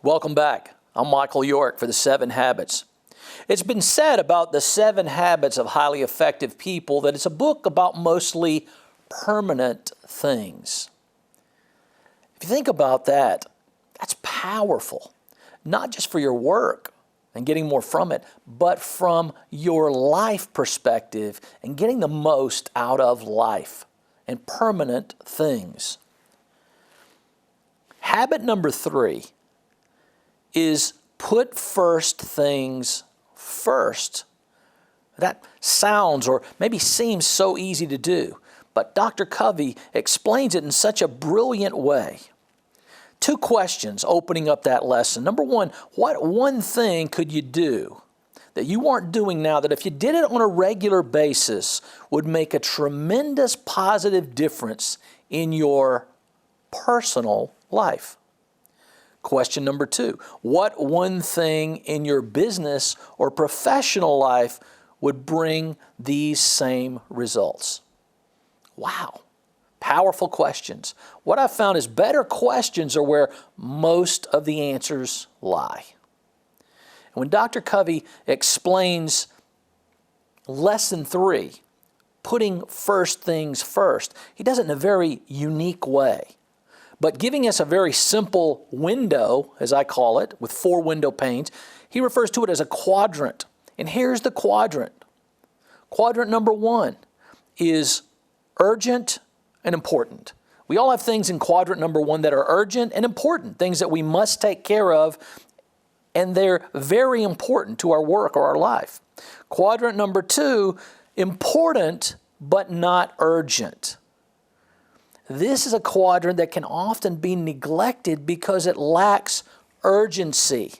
Welcome back. I'm Michael York for The 7 Habits. It's been said about The 7 Habits of Highly Effective People that it's a book about mostly permanent things. If you think about that, that's powerful, not just for your work and getting more from it, but from your life perspective and getting the most out of life and permanent things. Habit number 3 is put first things first. That sounds or maybe seems so easy to do, but Dr. Covey explains it in such a brilliant way. 2 questions opening up that lesson. Number 1, what one thing could you do that you aren't doing now that if you did it on a regular basis would make a tremendous positive difference in your personal life? Question number 2, what one thing in your business or professional life would bring these same results? Wow, powerful questions. What I've found is better questions are where most of the answers lie. And when Dr. Covey explains lesson 3, putting first things first, he does it in a very unique way. But giving us a very simple window, as I call it, with 4 window panes, he refers to it as a quadrant. And here's the quadrant. Quadrant number 1 is urgent and important. We all have things in quadrant number 1 that are urgent and important, things that we must take care of, and they're very important to our work or our life. Quadrant number 2, important but not urgent. This is a quadrant that can often be neglected because it lacks urgency.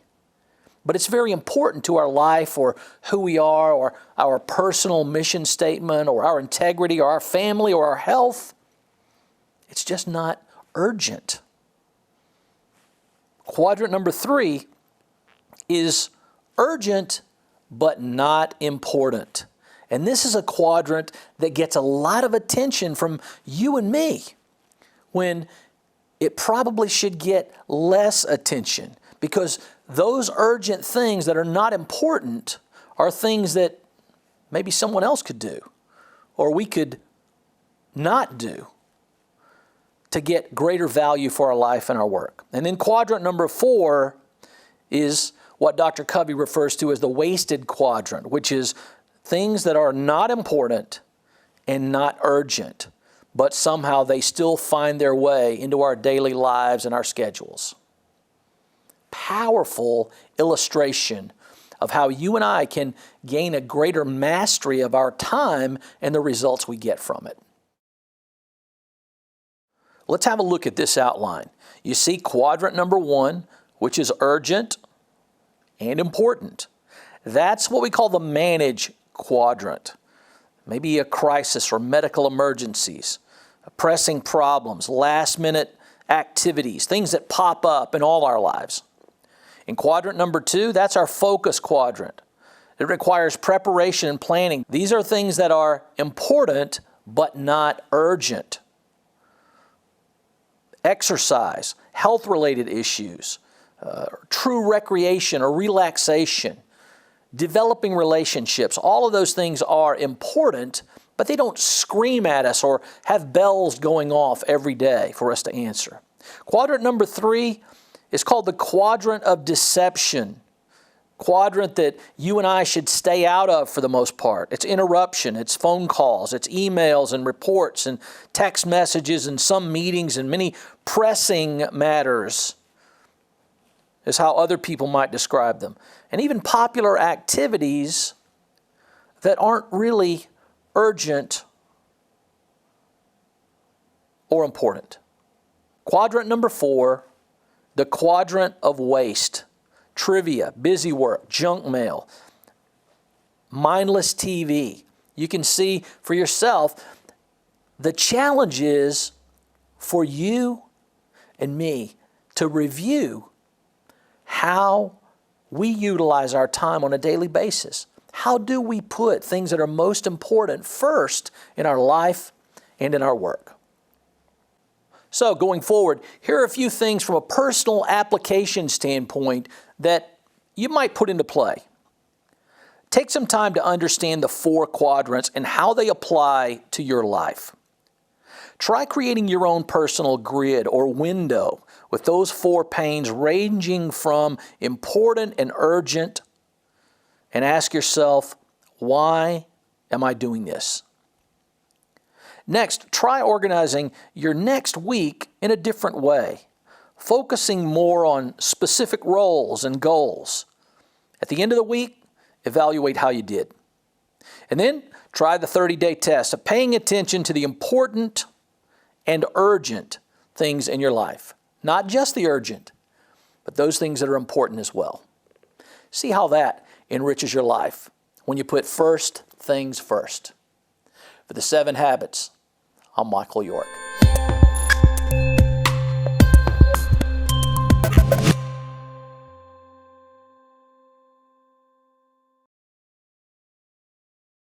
But it's very important to our life or who we are or our personal mission statement or our integrity or our family or our health. It's just not urgent. Quadrant number 3 is urgent but not important. And this is a quadrant that gets a lot of attention from you and me when it probably should get less attention, because those urgent things that are not important are things that maybe someone else could do or we could not do to get greater value for our life and our work. And then quadrant number 4 is what Dr. Covey refers to as the wasted quadrant, which is things that are not important and not urgent, but somehow they still find their way into our daily lives and our schedules. Powerful illustration of how you and I can gain a greater mastery of our time and the results we get from it. Let's have a look at this outline. You see quadrant number 1, which is urgent and important. That's what we call the manage quadrant. Maybe a crisis or medical emergencies, pressing problems, last-minute activities, things that pop up in all our lives. In quadrant number 2, that's our focus quadrant. It requires preparation and planning. These are things that are important but not urgent. Exercise, health-related issues, true recreation or relaxation, developing relationships, all of those things are important, but they don't scream at us or have bells going off every day for us to answer. Quadrant number 3 is called the quadrant of deception. Quadrant that you and I should stay out of for the most part. It's interruption, it's phone calls, it's emails and reports and text messages and some meetings and many pressing matters is how other people might describe them. And even popular activities that aren't really urgent or important. Quadrant number 4, the quadrant of waste. Trivia, busy work, junk mail, mindless TV. You can see for yourself, the challenge is for you and me to review how we utilize our time on a daily basis. How do we put things that are most important first in our life and in our work? So going forward, here are a few things from a personal application standpoint that you might put into play. Take some time to understand the 4 quadrants and how they apply to your life. Try creating your own personal grid or window with those 4 panes ranging from important and urgent, and ask yourself, why am I doing this? Next, try organizing your next week in a different way, focusing more on specific roles and goals. At the end of the week, evaluate how you did. And then try the 30-day test of paying attention to the important and urgent things in your life. Not just the urgent, but those things that are important as well. See how that enriches your life when you put first things first. For the 7 Habits, I'm Michael York.